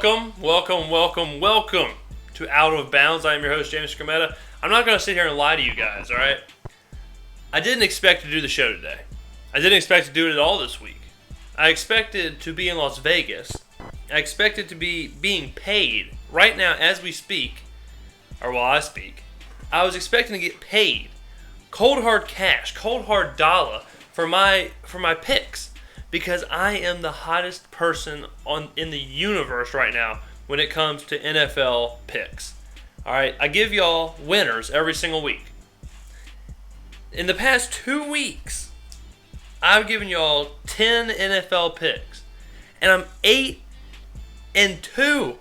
Welcome to Out of Bounds. I am your host, James Skrmetta. I'm not going to sit here and lie to you guys, alright? I didn't expect to do the show today. I didn't expect to do it at all this week. I expected to be in Las Vegas. I expected to be being paid right now as we speak, or while I speak. I was expecting to get paid cold hard cash, cold hard dollar for my picks. Because I am the hottest person in the universe right now when it comes to NFL picks. Alright, I give y'all winners every single week. In the past 2 weeks, I've given y'all 10 NFL picks. And I'm 8-2. 8-2.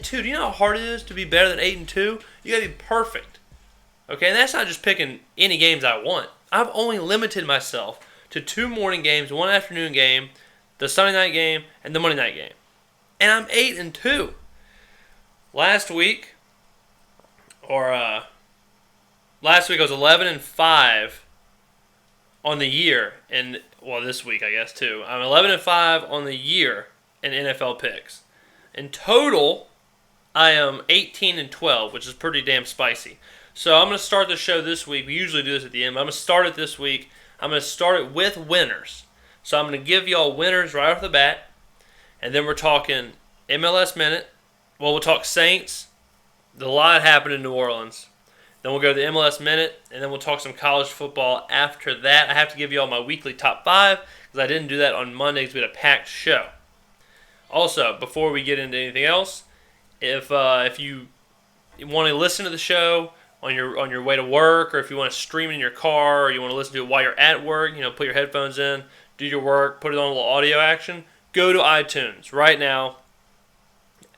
Do you know how hard it is to be better than 8-2? You gotta be perfect. Okay, and that's not just picking any games I want. I've only limited myself to 2 morning games, 1 afternoon game, the Sunday night game, and the Monday night game. And I'm 8-2. Last week I was 11-5 on the year, and this week I guess too. I'm 11-5 on the year in NFL picks. In total, I am 18-12, which is pretty damn spicy. So I'm going to start the show this week. We usually do this at the end, but I'm going to start it this week. I'm going to start it with winners. So I'm going to give y'all winners right off the bat. And then we're talking MLS Minute. Well, we'll talk Saints. A lot happened in New Orleans. Then we'll go to the MLS Minute. And then we'll talk some college football after that. I have to give y'all my weekly top 5 because I didn't do that on Monday because we had a packed show. Also, before we get into anything else, if you want to listen to the show on your way to work, or if you want to stream it in your car, or you want to listen to it while you're at work, put your headphones in, do your work, put it on a little audio action, go to iTunes right now.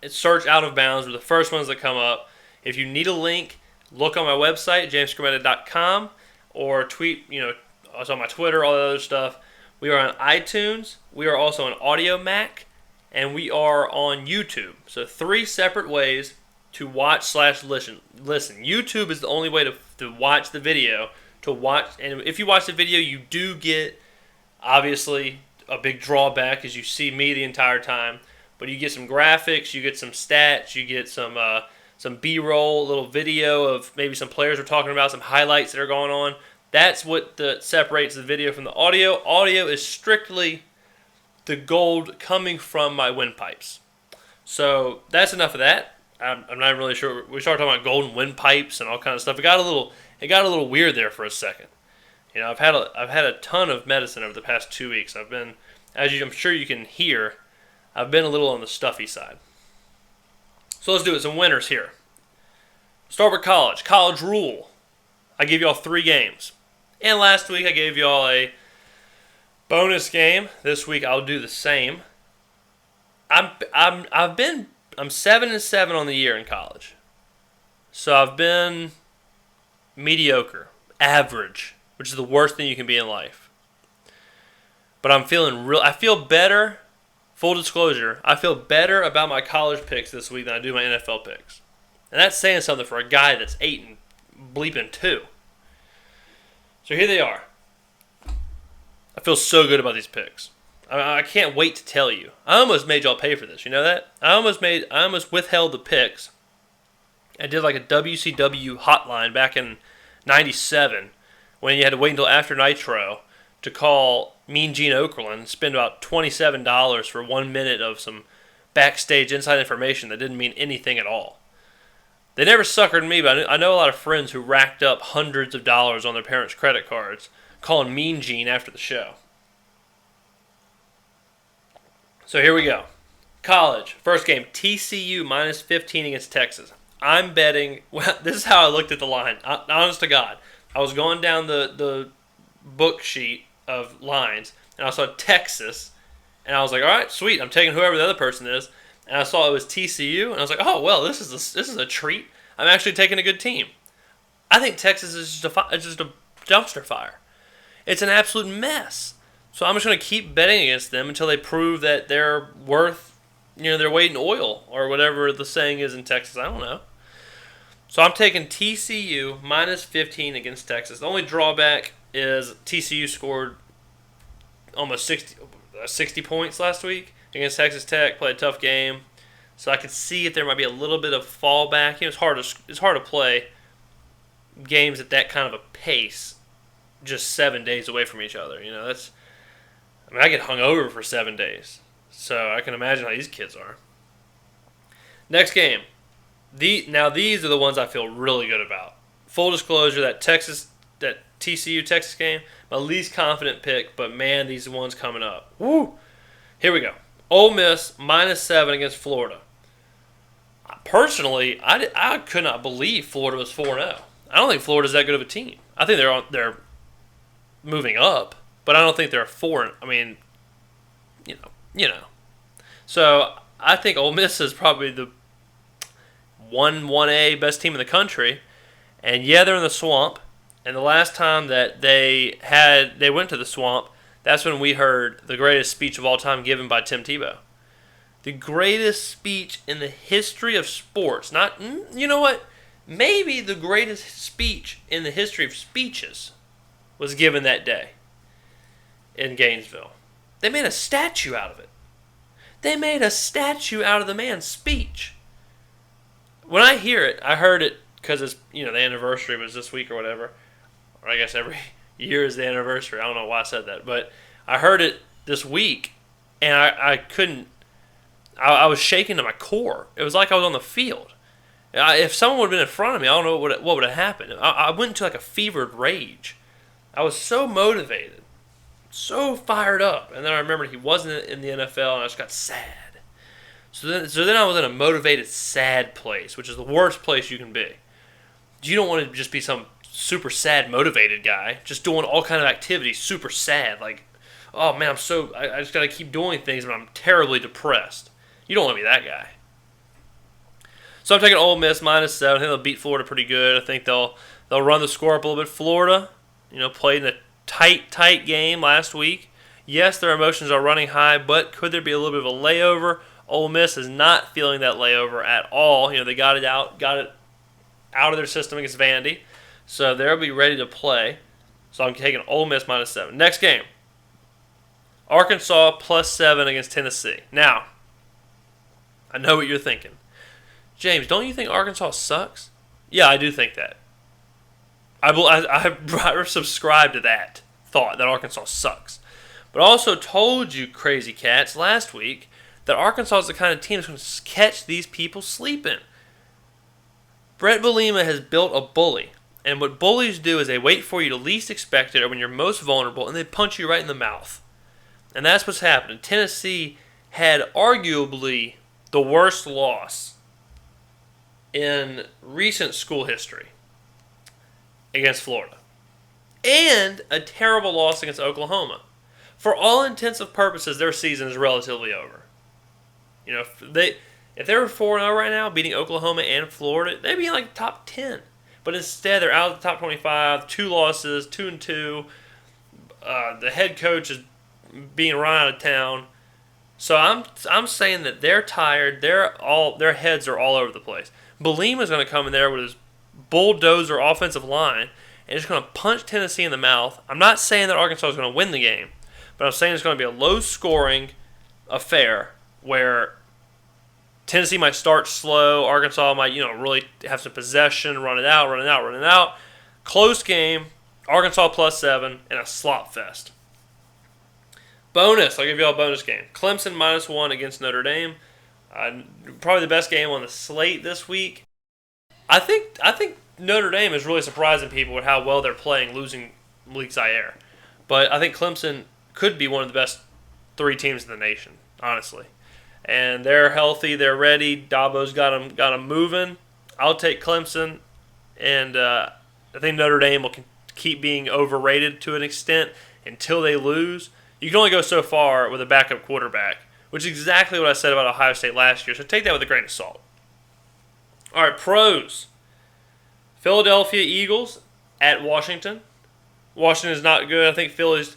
Search Out of Bounds. We're the first ones that come up. If you need a link, look on my website, jamesskrmetta.com, or tweet, it's on my Twitter, all that other stuff. We are on iTunes. We are also on Audio Mac, and we are on YouTube. So 3 separate ways to watch/listen. YouTube is the only way to watch the video. And if you watch the video, you do get, obviously, a big drawback as you see me the entire time. But you get some graphics, you get some stats, you get some B-roll, a little video of maybe some players we're talking about, some highlights that are going on. That's what separates the video from the audio. Audio is strictly the gold coming from my windpipes. So that's enough of that. I'm not really sure. We started talking about golden windpipes and all kind of stuff. It got a little weird there for a second. I've had a ton of medicine over the past 2 weeks. I've been, I'm sure you can hear, I've been a little on the stuffy side. So let's do it. Some winners here. Start with college. College rule. I gave y'all 3 games, and last week I gave y'all a bonus game. This week I'll do the same. I'm 7-7 on the year in college. So I've been mediocre, average, which is the worst thing you can be in life. But I feel better, full disclosure, I feel better about my college picks this week than I do my NFL picks. And that's saying something for a guy that's 8-2. So here they are. I feel so good about these picks. I can't wait to tell you. I almost made y'all pay for this. You know that? I almost withheld the picks. I did like a WCW hotline back in '97 when you had to wait until after Nitro to call Mean Gene Okerlund and spend about $27 for 1 minute of some backstage inside information that didn't mean anything at all. They never suckered me, but I know a lot of friends who racked up hundreds of dollars on their parents' credit cards calling Mean Gene after the show. So here we go. College. First game, TCU minus 15 against Texas. I'm betting, this is how I looked at the line. Honest to God. I was going down the book sheet of lines, and I saw Texas, and I was like, all right, sweet. I'm taking whoever the other person is. And I saw it was TCU, and I was like, oh, well, this is a treat. I'm actually taking a good team. I think Texas is just a dumpster fire. It's an absolute mess. So I'm just going to keep betting against them until they prove that they're worth, their weight in oil or whatever the saying is in Texas. I don't know. So I'm taking TCU minus 15 against Texas. The only drawback is TCU scored almost 60 points last week against Texas Tech. Played a tough game. So I could see if there might be a little bit of fallback. It's hard to play games at that kind of a pace just 7 days away from each other. I get hungover for 7 days. So I can imagine how these kids are. Next game. Now these are the ones I feel really good about. Full disclosure, that TCU Texas game, my least confident pick, but man, these ones coming up. Woo! Here we go. Ole Miss -7 against Florida. Personally, I could not believe Florida was 4-0. I don't think Florida's that good of a team. I think they're moving up, but I don't think they're 4. I mean, you know. So I think Ole Miss is probably the 1A best team in the country, and yeah, they're in the swamp. And the last time that they went to the swamp, that's when we heard the greatest speech of all time given by Tim Tebow. The greatest speech in the history of sports. Not, you know what? Maybe the greatest speech in the history of speeches was given that day in Gainesville. They made a statue out of it. They made a statue out of the man's speech. When I hear it, I heard it because it's, the anniversary was this week or whatever. Or I guess every year is the anniversary. I don't know why I said that. But I heard it this week, and I couldn't. I was shaking to my core. It was like I was on the field. If someone would have been in front of me, I don't know what would have happened. I went into like a fevered rage. I was so motivated, so fired up. And then I remembered he wasn't in the NFL, and I just got sad. So then I was in a motivated, sad place, which is the worst place you can be. You don't want to just be some super sad, motivated guy, just doing all kind of activities, super sad. Like, oh man, I just got to keep doing things, but I'm terribly depressed. You don't want to be that guy. So I'm taking Ole Miss -7. I think they'll beat Florida pretty good. I think they'll run the score up a little bit. Florida, played in a tight game last week. Yes, their emotions are running high, but could there be a little bit of a layover? Ole Miss is not feeling that layover at all. They got it out of their system against Vandy, so they'll be ready to play. So I'm taking Ole Miss -7. Next game, Arkansas +7 against Tennessee. Now, I know what you're thinking. James, don't you think Arkansas sucks? Yeah, I do think that. I subscribe to that thought, that Arkansas sucks. But I also told you, crazy cats, last week that Arkansas is the kind of team that's going to catch these people sleeping. Brett Bielema has built a bully. And what bullies do is they wait for you to least expect it or when you're most vulnerable, and they punch you right in the mouth. And that's what's happening. Tennessee had arguably the worst loss in recent school history against Florida. And a terrible loss against Oklahoma. For all intents and purposes, their season is relatively over. If they were 4-0 right now, beating Oklahoma and Florida, they'd be in like top 10. But instead, they're out of the top 25, 2 losses, 2-2. The head coach is being run out of town. So I'm saying that they're tired. Their heads are all over the place. Bielema is going to come in there with his bulldozer offensive line and just going to punch Tennessee in the mouth. I'm not saying that Arkansas is going to win the game, but I'm saying it's going to be a low-scoring affair where Tennessee might start slow. Arkansas might, really have some possession, run it out. Close game, Arkansas +7, and a slop fest. Bonus, I'll give you all a bonus game. Clemson -1 against Notre Dame. Probably the best game on the slate this week. I think Notre Dame is really surprising people with how well they're playing, losing Malik Zaire. But I think Clemson could be one of the best 3 teams in the nation, honestly. And they're healthy, they're ready. Dabo's got them moving. I'll take Clemson, and I think Notre Dame will keep being overrated to an extent until they lose. You can only go so far with a backup quarterback, which is exactly what I said about Ohio State last year. So take that with a grain of salt. All right, pros. Philadelphia Eagles at Washington. Washington is not good. I think Philly's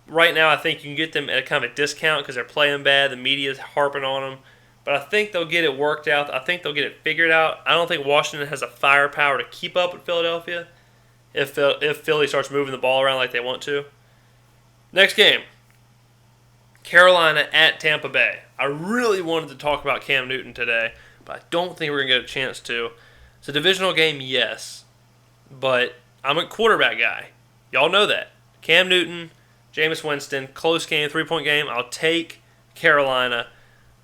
right now, I think you can get them at a kind of a discount because they're playing bad. The media is harping on them. But I think they'll get it worked out. I think they'll get it figured out. I don't think Washington has the firepower to keep up with Philadelphia if Philly starts moving the ball around like they want to. Next game. Carolina at Tampa Bay. I really wanted to talk about Cam Newton today, but I don't think we're going to get a chance to. It's a divisional game, yes, but I'm a quarterback guy. Y'all know that. Cam Newton, Jameis Winston, close game, 3-point game. I'll take Carolina.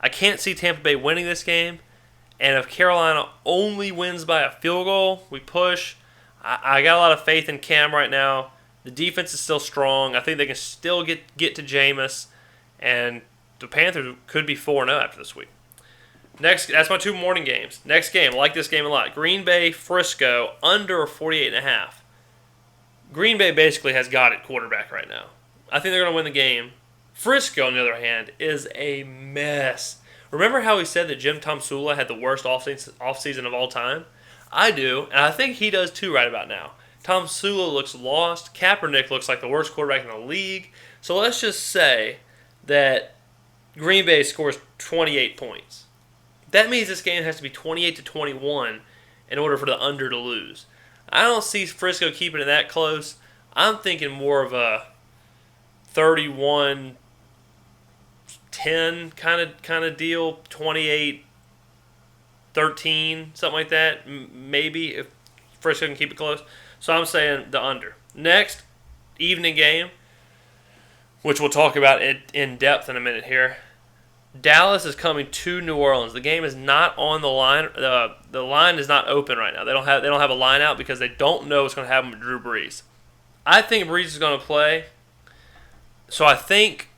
I can't see Tampa Bay winning this game, and if Carolina only wins by a field goal, we push. I got a lot of faith in Cam right now. The defense is still strong. I think they can still get to Jameis. And the Panthers could be 4-0 after this week. Next, that's my 2 morning games. Next game, I like this game a lot. Green Bay, Frisco, under 48.5. Green Bay basically has got it quarterback right now. I think they're going to win the game. Frisco, on the other hand, is a mess. Remember how we said that Jim Tomsula had the worst offseason of all time? I do, and I think he does too right about now. Tomsula looks lost. Kaepernick looks like the worst quarterback in the league. So let's just say that Green Bay scores 28 points. That means this game has to be 28-21 in order for the under to lose. I don't see Frisco keeping it that close. I'm thinking more of a 31-10 kind of deal, 28-13, something like that. Maybe if Frisco can keep it close. So I'm saying the under. Next, evening game, which we'll talk about in depth in a minute here. Dallas is coming to New Orleans. The game is not on the line. The line is not open right now. They don't have a line out because they don't know what's going to happen with Drew Brees. I think Brees is going to play. So I think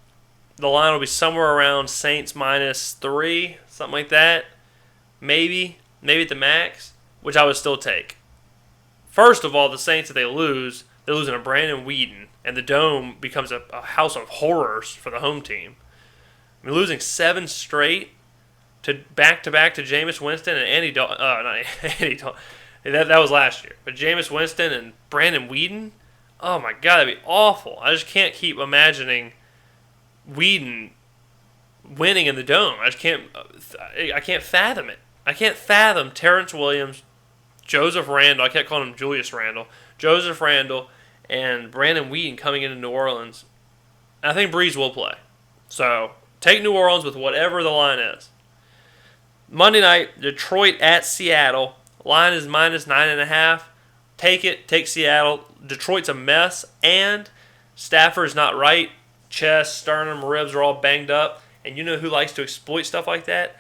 the line will be somewhere around Saints -3, something like that. Maybe at the max, which I would still take. First of all, the Saints, if they're losing to Brandon Weeden, and the Dome becomes a house of horrors for the home team. I mean, losing 7 straight to back-to-back to Jameis Winston and Andy Dalton. Not Andy Dalton. That was last year. But Jameis Winston and Brandon Weeden, oh my God, that'd be awful. I just can't keep imagining Weeden winning in the Dome. I can't fathom it. I can't fathom Terrence Williams, Joseph Randle, I kept calling him Julius Randle, Joseph Randle, and Brandon Weeden coming into New Orleans. I think Brees will play. So, take New Orleans with whatever the line is. Monday night, Detroit at Seattle. Line is -9.5. Take it. Take Seattle. Detroit's a mess, and Stafford's not right. Chest, sternum, ribs are all banged up. And you know who likes to exploit stuff like that?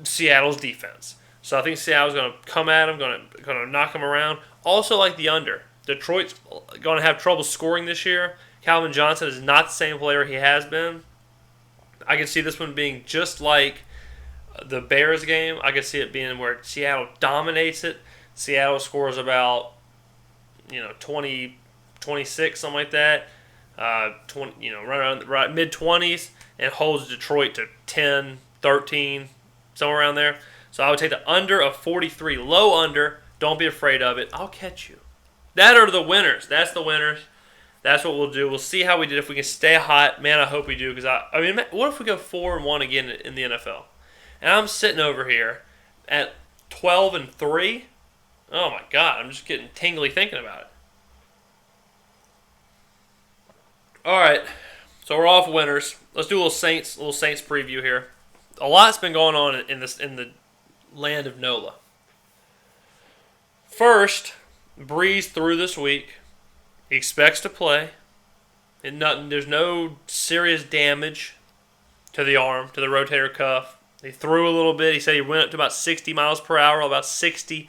Seattle's defense. So I think Seattle's going to come at him, going to knock him around. Also like the under. Detroit's going to have trouble scoring this year. Calvin Johnson is not the same player he has been. I can see this one being just like the Bears game. I can see it being where Seattle dominates it. Seattle scores about 20, 26, something like that. 20, right mid-20s, and holds Detroit to 10, 13, somewhere around there. So I would take the under of 43. Low under. Don't be afraid of it. I'll catch you. That are the winners. That's the winners. That's what we'll do. We'll see how we did. If we can stay hot, man, I hope we do. Because I mean, what if we go 4-1 again in the NFL? And I'm sitting over here at 12-3. Oh my God, I'm just getting tingly thinking about it. All right, so we're off winners. Let's do a little Saints preview here. A lot's been going on in the land of NOLA. First, Breeze through this week. He expects to play. There's no serious damage to the arm, to the rotator cuff. He threw a little bit. He said he went up to about 60 miles per hour, about 60%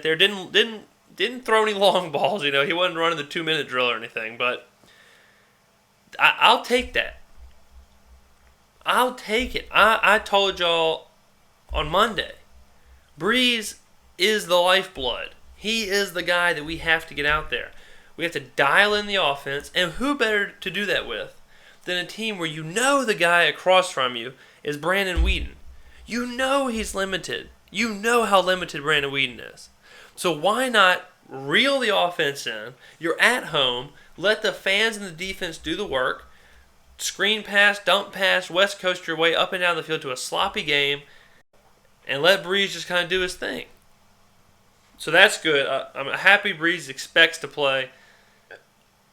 there. Didn't throw any long balls. He wasn't running the 2-minute drill or anything. But I'll take that. I'll take it. I told y'all on Monday, Breeze is the lifeblood. He is the guy that we have to get out there. We have to dial in the offense, and who better to do that with than a team where the guy across from you is Brandon Weeden. You know he's limited. You know how limited Brandon Weeden is. So why not reel the offense in? You're at home. Let the fans and the defense do the work. Screen pass, dump pass, West Coast your way up and down the field to a sloppy game, and let Breeze just kind of do his thing. So that's good. I'm happy Breeze expects to play.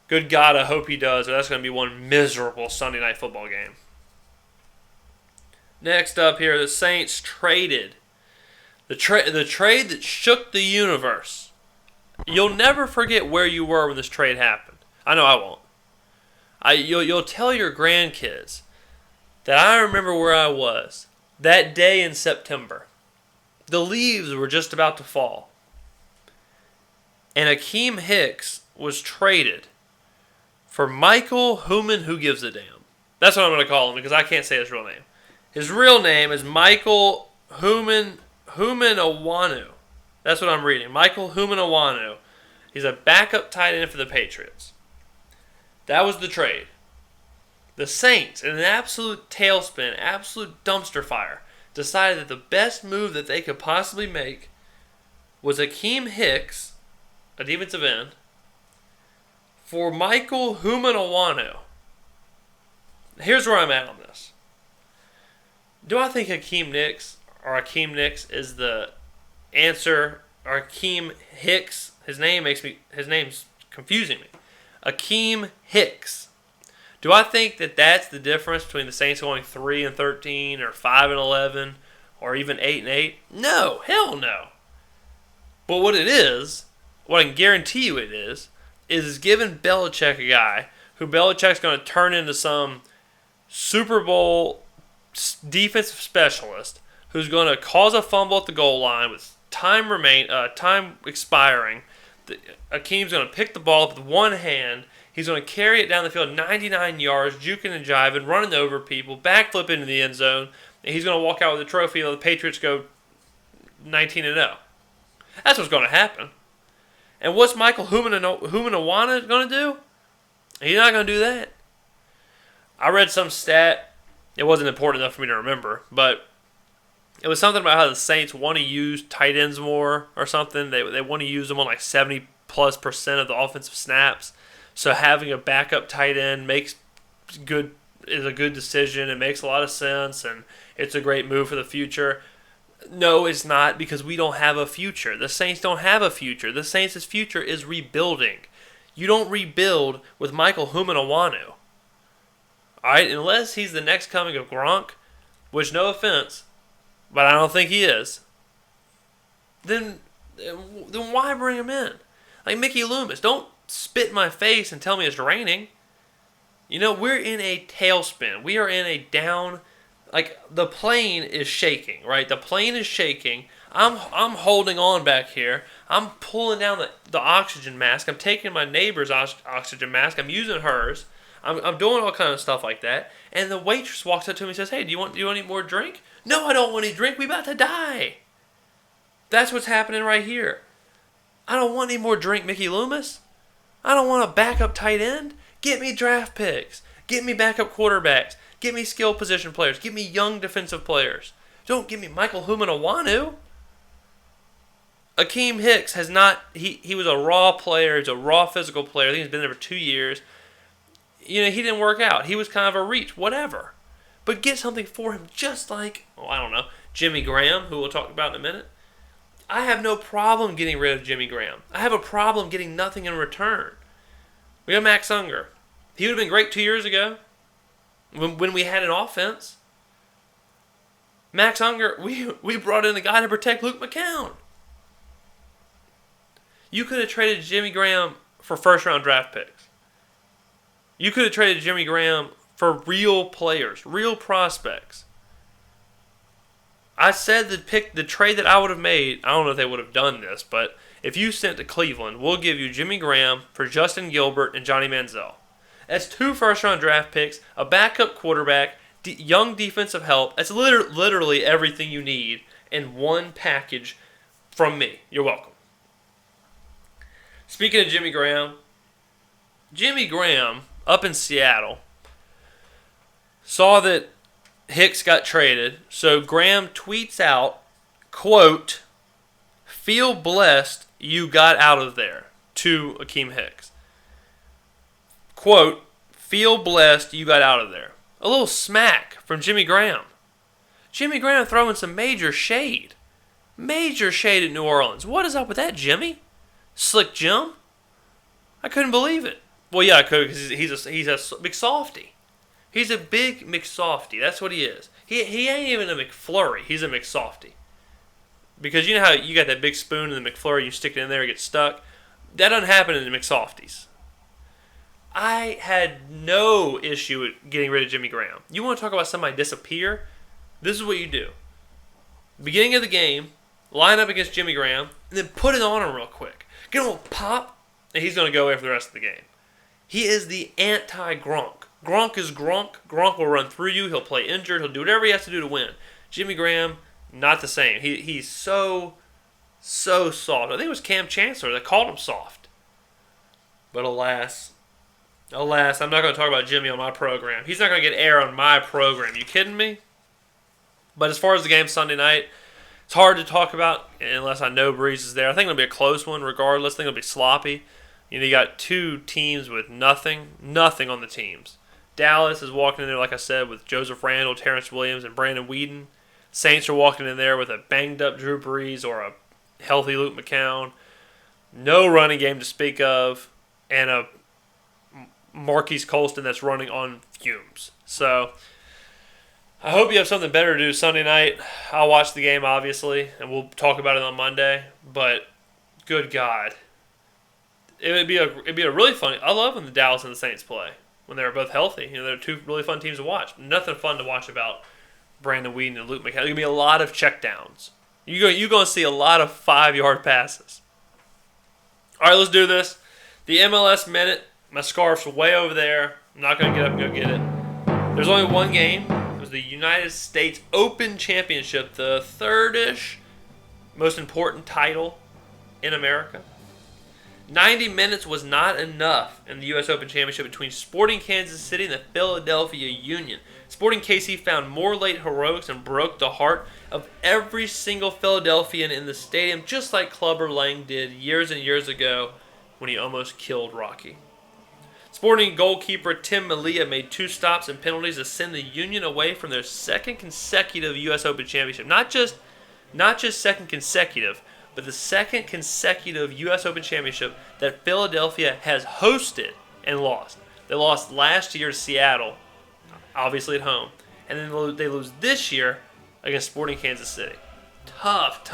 Good God, I hope he does, or that's going to be one miserable Sunday Night Football game. Next up here, the Saints traded. The trade that shook the universe. You'll never forget where you were when this trade happened. I know I won't. You'll tell your grandkids that I remember where I was that day in September. The leaves were just about to fall. And Akeem Hicks was traded for Michael Human Who Gives a Damn. That's what I'm going to call him because I can't say his real name. His real name is Michael Human Awanu. That's what I'm reading. Michael Human Awanu. He's a backup tight end for the Patriots. That was the trade. The Saints, in an absolute tailspin, absolute dumpster fire, decided that the best move that they could possibly make was Akeem Hicks, a defensive end, for Michael Human Awanu. Here's where I'm at on this. Do I think Akeem Hicks is the answer, or Akeem Hicks? His name's confusing me. Akeem Hicks. Do I think that that's the difference between the Saints going 3-13 or 5-11 or even 8-8? No, hell no. But what it is, what I can guarantee you it is giving Belichick a guy who Belichick's going to turn into some Super Bowl defensive specialist who's going to cause a fumble at the goal line with time expiring. Akeem's going to pick the ball up with one hand. He's going to carry it down the field 99 yards, juking and jiving, running over people, backflip into the end zone, and he's going to walk out with a trophy and the Patriots go 19-0. That's what's going to happen. And what's Michael Humanawana going to do? He's not going to do that. I read some stat. It wasn't important enough for me to remember, but it was something about how the Saints want to use tight ends more or something. They want to use them on like 70+% of the offensive snaps. So having a backup tight end is a good decision. It makes a lot of sense, and it's a great move for the future. No, it's not, because we don't have a future. The Saints don't have a future. The Saints' future is rebuilding. You don't rebuild with Michael Humanawana. All right, unless he's the next coming of Gronk, which, no offense, but I don't think he is, then why bring him in? Like Mickey Loomis, don't spit in my face and tell me it's raining. You know, we're in a tailspin. We are in a down, like the plane is shaking, right? The plane is shaking. I'm holding on back here. I'm pulling down the oxygen mask. I'm taking my neighbor's oxygen mask. I'm using hers. I'm doing all kind of stuff like that. And the waitress walks up to me and says, "Hey, do you want any more drink?" No, I don't want any drink. We about to die. That's what's happening right here. I don't want any more drink, Mickey Loomis. I don't want a backup tight end. Get me draft picks. Get me backup quarterbacks. Get me skill position players. Get me young defensive players. Don't give me Michael Humanawana. Akeem Hicks has not. He was a raw player. He's a raw physical player. I think he's been there for 2 years. You know, he didn't work out. He was kind of a reach. Whatever. But get something for him, just like, I don't know, Jimmy Graham, who we'll talk about in a minute. I have no problem getting rid of Jimmy Graham. I have a problem getting nothing in return. We got Max Unger. He would have been great 2 years ago when we had an offense. Max Unger, we brought in a guy to protect Luke McCown. You could have traded Jimmy Graham for first-round draft picks. You could have traded Jimmy Graham for real players, real prospects. I said the trade that I would have made, I don't know if they would have done this, but if you sent to Cleveland, we'll give you Jimmy Graham for Justin Gilbert and Johnny Manziel. That's 2 first-round draft picks, a backup quarterback, young defensive help. That's literally everything you need in one package from me. You're welcome. Speaking of Jimmy Graham up in Seattle saw that Hicks got traded, so Graham tweets out, quote, "Feel blessed you got out of there," to Akeem Hicks. Quote, "Feel blessed you got out of there." A little smack from Jimmy Graham. Jimmy Graham throwing some major shade. Major shade at New Orleans. What is up with that, Jimmy? Slick Jim? I couldn't believe it. Well, yeah, because he's a big softy. He's a big McSofty. That's what he is. He ain't even a McFlurry. He's a McSofty. Because you know how you got that big spoon in the McFlurry, you stick it in there, it gets stuck? That doesn't happen in the McSofties. I had no issue with getting rid of Jimmy Graham. You want to talk about somebody disappear? This is what you do. Beginning of the game, line up against Jimmy Graham, and then put it on him real quick. Get him a pop, and he's going to go away for the rest of the game. He is the anti-Gronk. Gronk is Gronk. Gronk will run through you. He'll play injured. He'll do whatever he has to do to win. Jimmy Graham, not the same. He's so soft. I think it was Cam Chancellor that called him soft. But alas, I'm not going to talk about Jimmy on my program. He's not going to get air on my program. You kidding me? But as far as the game Sunday night, it's hard to talk about unless I know Breeze is there. I think it'll be a close one regardless. I think it'll be sloppy. You got two teams with nothing on the teams. Dallas is walking in there, like I said, with Joseph Randle, Terrence Williams, and Brandon Whedon. Saints are walking in there with a banged-up Drew Brees or a healthy Luke McCown. No running game to speak of, and a Marquise Colston that's running on fumes. So I hope you have something better to do Sunday night. I'll watch the game, obviously, and we'll talk about it on Monday. But good God, it'd be a really fun. I love when the Dallas and the Saints play when they're both healthy. They're two really fun teams to watch. Nothing fun to watch about Brandon Whedon and Luke McCown. There's gonna be a lot of checkdowns. You're gonna see a lot of 5-yard passes. All right, let's do this. The MLS Minute. My scarf's way over there. I'm not gonna get up and go get it. There's only one game. It was the United States Open Championship, the third-ish most important title in America. 90 minutes was not enough in the U.S. Open Championship between Sporting Kansas City and the Philadelphia Union. Sporting KC found more late heroics and broke the heart of every single Philadelphian in the stadium, just like Clubber Lang did years and years ago when he almost killed Rocky. Sporting goalkeeper Tim Malia made 2 stops and penalties to send the Union away from their second consecutive U.S. Open Championship. Not just second consecutive, but the second consecutive U.S. Open Championship that Philadelphia has hosted and lost. They lost last year to Seattle, obviously at home, and then they lose this year against Sporting Kansas City. Tough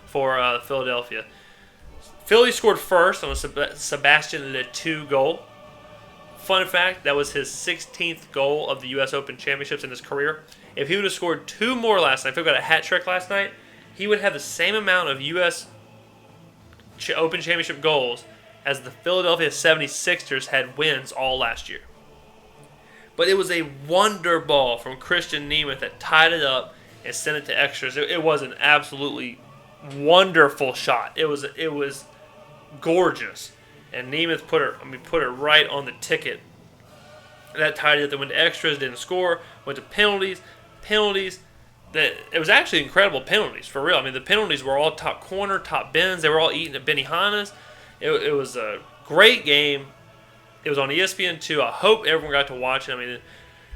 for Philadelphia. Philly scored first on a Sebastian Le goal. Fun fact, that was his 16th goal of the U.S. Open Championships in his career. If he would have scored 2 more last night, if he got a hat trick last night, he would have the same amount of U.S. Open Championship goals as the Philadelphia 76ers had wins all last year. But it was a wonder ball from Christian Nemeth that tied it up and sent it to extras. It was an absolutely wonderful shot. It was gorgeous. And Nemeth put it right on the ticket. That tied it up. They went to extras, didn't score, went to penalties. It was actually incredible penalties, for real. I mean, the penalties were all top corner, top bins. They were all eating at Benihana's. It was a great game. It was on ESPN2. I hope everyone got to watch it. I mean,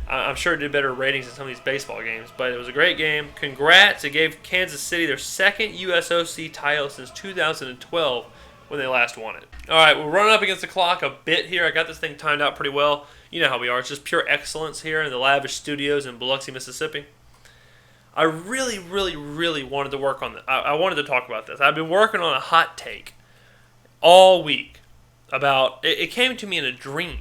I'm sure it did better ratings than some of these baseball games, but it was a great game. Congrats. It gave Kansas City their second USOC title since 2012 when they last won it. All right, we're running up against the clock a bit here. I got this thing timed out pretty well. You know how we are. It's just pure excellence here in the lavish studios in Biloxi, Mississippi. I really wanted to work on this. I wanted to talk about this. I've been working on a hot take all week about, it came to me in a dream,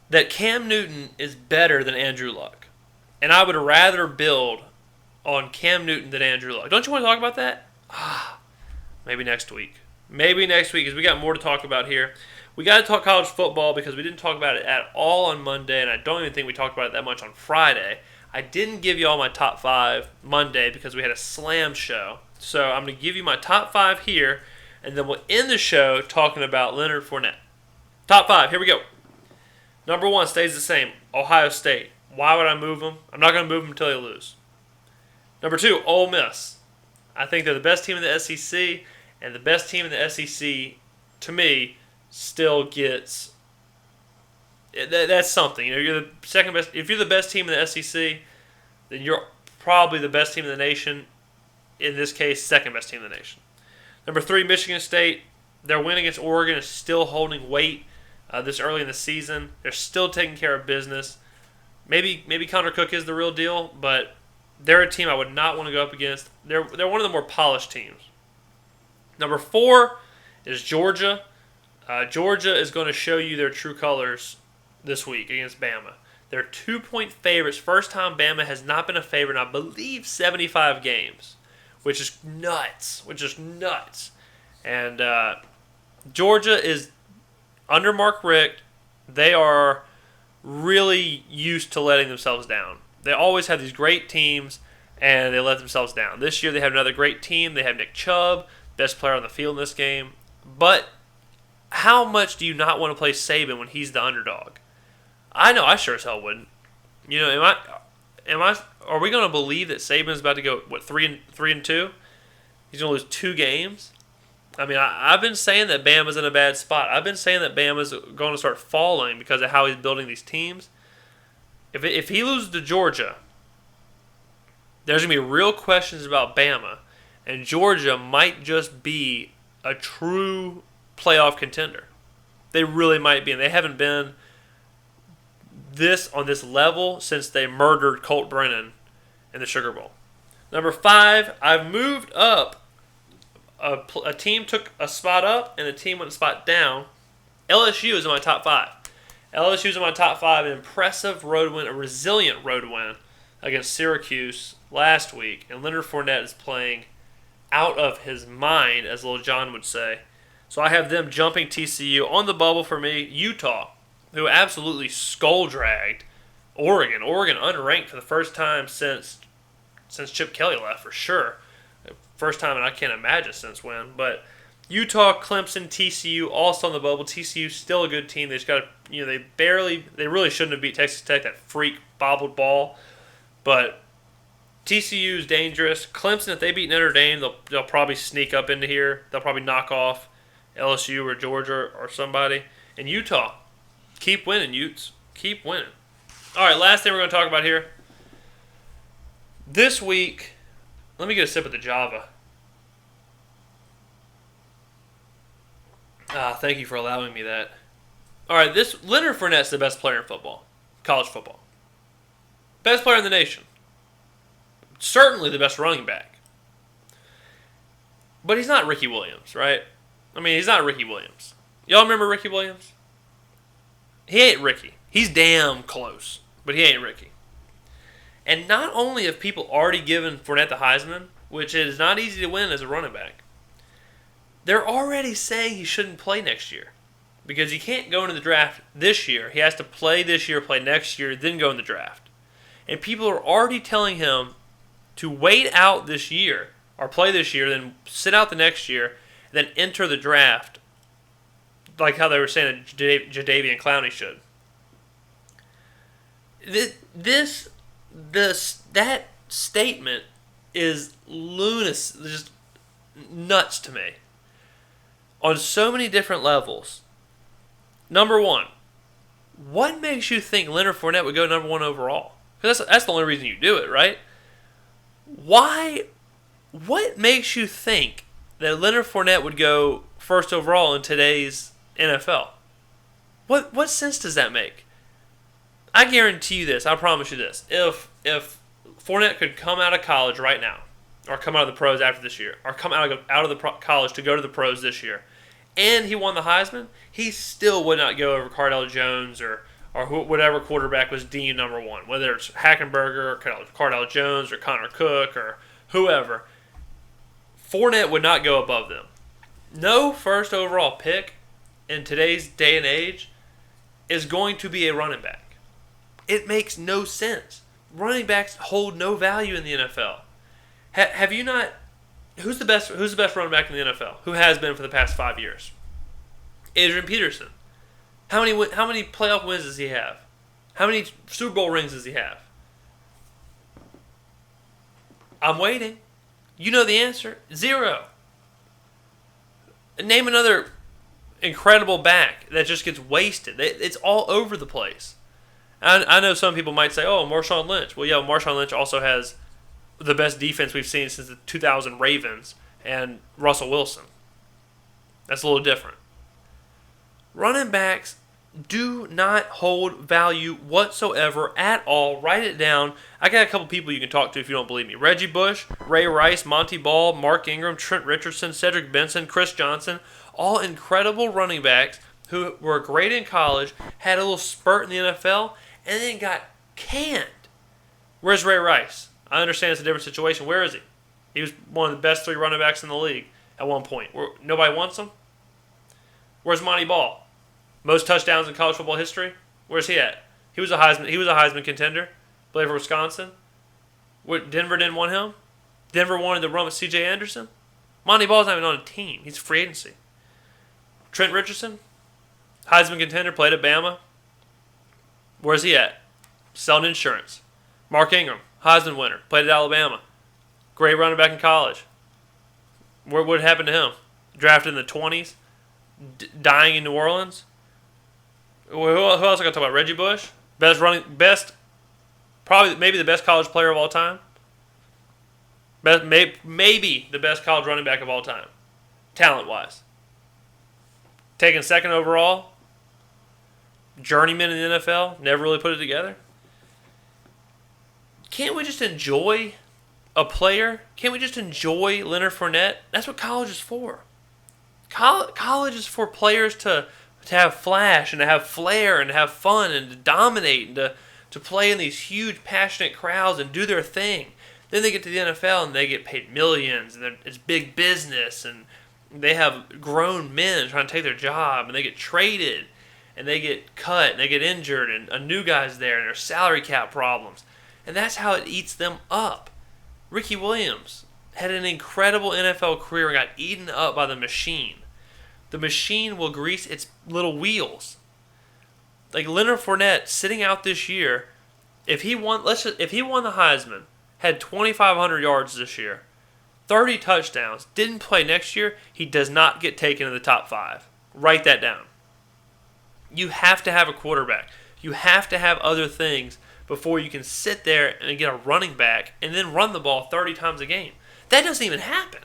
that Cam Newton is better than Andrew Luck. And I would rather build on Cam Newton than Andrew Luck. Don't you want to talk about that? Maybe next week. Because we got more to talk about here. We got to talk college football because we didn't talk about it at all on Monday, and I don't even think we talked about it that much on Friday. I didn't give you all my top 5 Monday because we had a slam show. So I'm going to give you my top 5 here, and then we'll end the show talking about Leonard Fournette. Top 5, here we go. Number 1 stays the same, Ohio State. Why would I move them? I'm not going to move them until they lose. Number 2, Ole Miss. I think they're the best team in the SEC, and the best team in the SEC, to me, still gets... That's something. You're the second best. If you're the best team in the SEC, then you're probably the best team in the nation. In this case, second best team in the nation. Number 3, Michigan State. Their win against Oregon is still holding weight this early in the season. They're still taking care of business. Maybe Connor Cook is the real deal, but they're a team I would not want to go up against. They're one of the more polished teams. Number 4 is Georgia. Georgia is going to show you their true colors this week against Bama. They're 2-point favorites. First time Bama has not been a favorite in, I believe, 75 games, which is nuts. And Georgia is under Mark Richt. They are really used to letting themselves down. They always have these great teams, and they let themselves down. This year they have another great team. They have Nick Chubb, best player on the field in this game. But how much do you not want to play Saban when he's the underdog? I know I sure as hell wouldn't. You know, are we going to believe that Saban's about to go 3-2? He's going to lose 2 games. I mean, I've been saying that Bama's in a bad spot. I've been saying that Bama's going to start falling because of how he's building these teams. If he loses to Georgia, there's going to be real questions about Bama, and Georgia might just be a true playoff contender. They really might be, and they haven't been on this level since they murdered Colt Brennan in the Sugar Bowl. Number 5, I've moved up. A team took a spot up, and a team went a spot down. LSU is in my top 5. LSU is in my top 5. An impressive road win, a resilient road win against Syracuse last week. And Leonard Fournette is playing out of his mind, as Lil John would say. So I have them jumping TCU. On the bubble for me, Utah, who absolutely skull-dragged Oregon. Oregon unranked for the first time since Chip Kelly left, for sure. First time, and I can't imagine since when. But Utah, Clemson, TCU, also on the bubble. TCU still a good team. They just got they really shouldn't have beat Texas Tech, that freak bobbled ball. But TCU is dangerous. Clemson, if they beat Notre Dame, they'll probably sneak up into here. They'll probably knock off LSU or Georgia or somebody. And Utah, keep winning, Utes. Keep winning. All right, last thing we're going to talk about here. This week, let me get a sip of the Java. Thank you for allowing me that. All right, Leonard Fournette's the best player in football, college football. Best player in the nation. Certainly the best running back. But he's not Ricky Williams, right? I mean, he's not Ricky Williams. Y'all remember Ricky Williams? He ain't Ricky. He's damn close, but he ain't Ricky. And not only have people already given Fournette the Heisman, which is not easy to win as a running back, they're already saying he shouldn't play next year because he can't go into the draft this year. He has to play this year, play next year, then go in the draft. And people are already telling him to wait out this year or play this year, then sit out the next year, then enter the draft like how they were saying that Jadeveon Clowney should. That statement is lunacy, just nuts to me. On so many different levels. Number 1, what makes you think Leonard Fournette would go number 1 overall? Because that's the only reason you do it, right? Why? What makes you think that Leonard Fournette would go first overall in today's NFL? What sense does that make? I guarantee you this. I promise you this. If Fournette could come out of college right now, or come out of the pros after this year, or come out of the college to go to the pros this year, and he won the Heisman, he still would not go over Cardale Jones or whatever quarterback was deemed number 1, whether it's Hackenberger or Cardale Jones or Connor Cook or whoever. Fournette would not go above them. No first overall pick in today's day and age is going to be a running back. It makes no sense. Running backs hold no value in the NFL. Have you not? Who's the best running back in the NFL? Who has been for the past 5 years? Adrian Peterson. How many playoff wins does he have? How many Super Bowl rings does he have? I'm waiting. You know the answer. 0. Name another incredible back that just gets wasted. It's all over the place. I know some people might say, oh, Marshawn Lynch. Well, yeah, Marshawn Lynch also has the best defense we've seen since the 2000 Ravens and Russell Wilson. That's a little different. Running backs do not hold value whatsoever at all. Write it down. I got a couple people you can talk to if you don't believe me. Reggie Bush, Ray Rice, Monty Ball, Mark Ingram, Trent Richardson, Cedric Benson, Chris Johnson. All incredible running backs who were great in college, had a little spurt in the NFL, and then got canned. Where's Ray Rice? I understand it's a different situation. Where is he? He was one of the best 3 running backs in the league at one point. Nobody wants him? Where's Monty Ball? Most touchdowns in college football history? Where's he at? He was a Heisman contender. Played for Wisconsin. Denver didn't want him. Denver wanted to run with C.J. Anderson. Monty Ball's not even on a team. He's free agency. Trent Richardson, Heisman contender, played at Bama. Where's he at? Selling insurance. Mark Ingram, Heisman winner, played at Alabama. Great running back in college. What happened to him? Drafted in the 20s, dying in New Orleans. Who else I got to talk about? Reggie Bush, probably maybe the best college player of all time. Maybe the best college running back of all time, talent-wise. Taken second overall, journeyman in the NFL, never really put it together. Can't we just enjoy a player? Can't we just enjoy Leonard Fournette? That's what college is for. College is for players to have flash and to have flair and to have fun and to dominate and to play in these huge passionate crowds and do their thing. Then they get to the NFL and they get paid millions and it's big business and they have grown men trying to take their job and they get traded and they get cut and they get injured and a new guy's there and there's salary cap problems. And that's how it eats them up. Ricky Williams had an incredible NFL career and got eaten up by the machine. The machine will grease its little wheels. Like Leonard Fournette sitting out this year, if he won the Heisman, had 2,500 yards this year, 30 touchdowns, didn't play next year, he does not get taken in the top 5. Write that down. You have to have a quarterback. You have to have other things before you can sit there and get a running back and then run the ball 30 times a game. That doesn't even happen.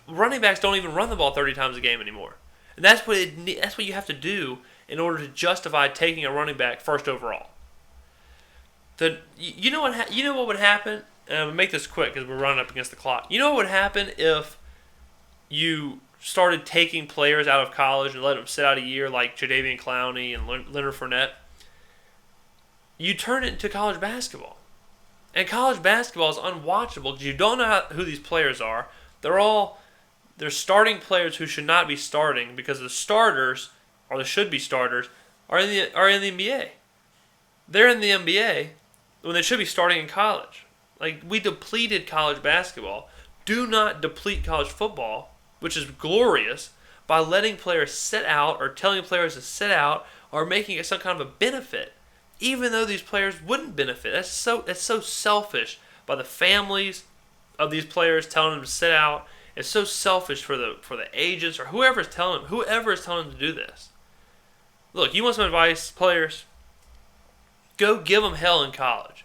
Running backs don't even run the ball 30 times a game anymore. And that's what you have to do in order to justify taking a running back first overall. You know what would happen? And I'm going to make this quick because we're running up against the clock. You know what would happen if you started taking players out of college and let them sit out a year like Jadeveon Clowney and Leonard Fournette? You turn it into college basketball. And college basketball is unwatchable because you don't know who these players are. They're starting players who should not be starting because the starters, or the should be starters, are in the NBA. They're in the NBA when they should be starting in college. Like, we depleted college basketball. Do not deplete college football, which is glorious, by letting players sit out or telling players to sit out or making it some kind of a benefit, even though these players wouldn't benefit. That's so selfish by the families of these players telling them to sit out. It's so selfish for the agents or whoever is telling them to do this. Look, you want some advice, players? Go give them hell in college.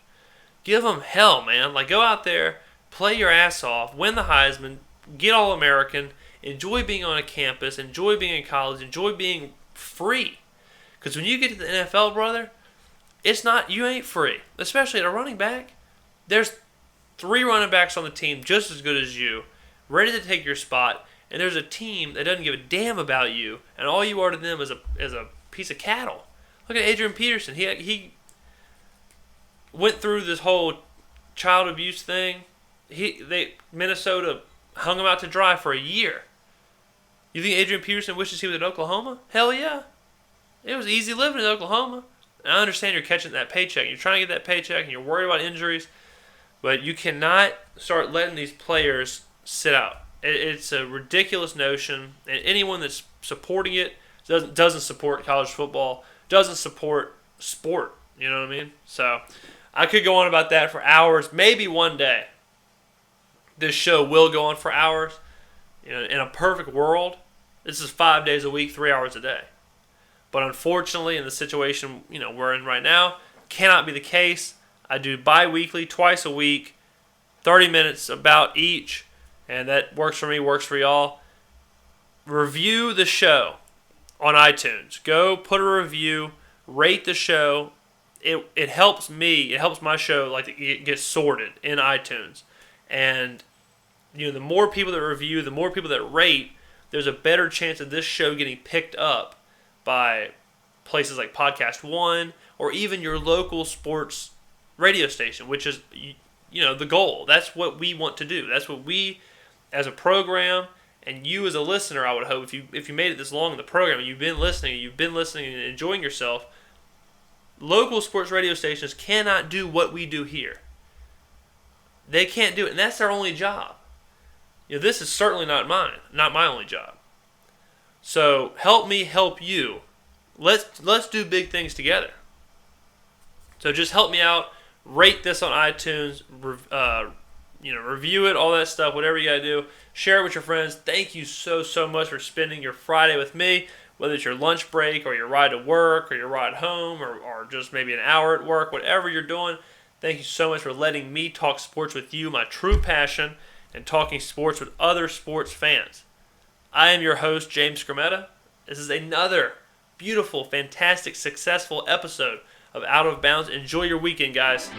Give them hell, man. Like, go out there, play your ass off, win the Heisman, get All-American, enjoy being on a campus, enjoy being in college, enjoy being free. Because when you get to the NFL, brother, you ain't free. Especially at a running back. There's 3 running backs on the team just as good as you, ready to take your spot, and there's a team that doesn't give a damn about you, and all you are to them is a piece of cattle. Look at Adrian Peterson. He went through this whole child abuse thing. Minnesota hung him out to dry for a year. You think Adrian Peterson wishes he was at Oklahoma? Hell yeah. It was easy living in Oklahoma. And I understand you're catching that paycheck. You're trying to get that paycheck and you're worried about injuries. But you cannot start letting these players sit out. It's a ridiculous notion. And anyone that's supporting it doesn't support college football, doesn't support sport. You know what I mean? So I could go on about that for hours. Maybe one day this show will go on for hours. You know, in a perfect world, this is 5 days a week, 3 hours a day. But unfortunately, in the situation we're in right now, cannot be the case. I do bi-weekly, twice a week, 30 minutes about each, and that works for me, works for y'all. Review the show on iTunes. Go put a review, rate the show. It helps me. It helps my show like to get sorted in iTunes. And the more people that review, the more people that rate, there's a better chance of this show getting picked up by places like Podcast One or even your local sports radio station, which is the goal. That's what we want to do. That's what we as a program. And you as a listener, I would hope, if you made it this long in the program and you've been listening and enjoying yourself, local sports radio stations cannot do what we do here. They can't do it, and that's their only job. This is certainly not my only job. So help me help you. Let's do big things together. So just help me out. Rate this on iTunes. Review it, all that stuff, whatever you gotta do. Share it with your friends. Thank you so much for spending your Friday with me, whether it's your lunch break or your ride to work or your ride home or just maybe an hour at work, whatever you're doing. Thank you so much for letting me talk sports with you, my true passion, and talking sports with other sports fans. I am your host, James Skrmetta. This is another beautiful, fantastic, successful episode of Out of Bounds. Enjoy your weekend, guys.